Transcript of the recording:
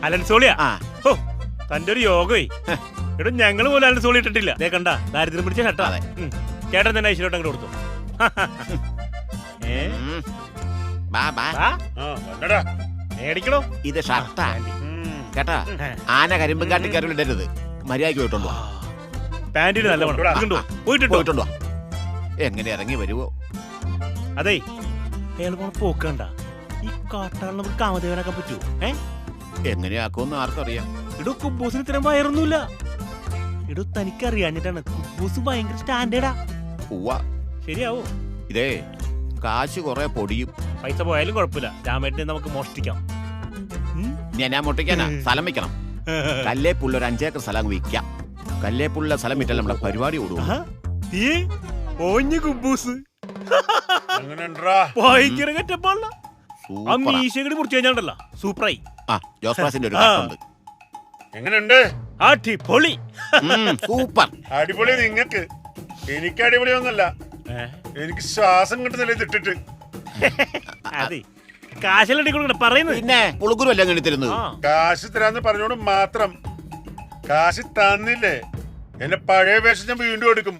അലൻസോളിയാ തന്റെ ഒരു യോഗേ എടോ ഞങ്ങള് പോലും അലൻസോളി ഇട്ടിട്ടില്ല. ദേ കണ്ട ദാരിദ്ര്യം പിടിച്ച ഷട്ടാ. ചേട്ടൻ തന്നെ ഐശ്വര്യോട്ട് അങ്ങോട്ട് കൊടുത്തു. മേടിക്കണോ? ഇത് ഷർട്ടാ കേട്ടാ. ആന കരിമ്പും കാട്ടി കരുവിടരുത്. മര്യാദയ്ക്ക് പോയിട്ടുണ്ടോ? പാന്റിന് നല്ല പോയിട്ടുണ്ടോ? എങ്ങനെ ഇറങ്ങി വരുവോ? അതെ അയാൾ പോക്കണ്ട. ഈ കാട്ടാളിന് നമുക്ക് കാമദേവനാക്കാൻ പറ്റൂ? എങ്ങനെയാക്കുമെന്ന് ആർക്കറിയാം. ഇടോ കുബൂസിന് ഇത്രയും വയറൊന്നുമില്ല. ഇടോ തനിക്കറിയാഞ്ഞിട്ടാണ്. കുബൂസ് ഭയങ്കര സ്റ്റാൻഡേർഡാ. ശരിയാവോ? ഇതേ കാശ് കൊറേ പൊടിയും. പൈസ പോയാലും കുഴപ്പമില്ല. രാമേട്ടനെ നമുക്ക് മോഷ്ടിക്കാം. ഞാൻ മുട്ടിക്കാനാ സ്ഥലം വെക്കണം. കല്ലേപ്പുള്ള ഒരു 5 ഏക്കർ സ്ഥലം വിൽക്കാം. കല്ലേപ്പുള്ള സ്ഥലം വിറ്റാൽ നമ്മുടെ പരിപാടി ഓടും. ഭയങ്കര കറ്റപ്പാടില്ല. സൂപ്പറായി. ജോസ്പ്രാസിന്റെ ഒരു കട്ടുണ്ട്. എങ്ങനെയുണ്ട്? അടിപൊളി. സൂപ്പർ. അടിപൊളി നിങ്ങക്ക്. എനിക്ക് അടിപൊളിയൊന്നുമല്ല. എനിക്ക് ശ്വാസം കിട്ടുന്നില്ല ഇതിട്ടിട്ട്. അതെ കാശല്ലേ പറയുന്നത്. പിന്നെ പുളുക്കുരു അല്ല അങ്ങനെ തരുന്നത്. കാശ് തരാന്ന് പറഞ്ഞോണ്ട് മാത്രം കാശ് തന്നില്ലേ എന്നെ പഴയ വേഷം ഞാൻ വീണ്ടും എടുക്കും.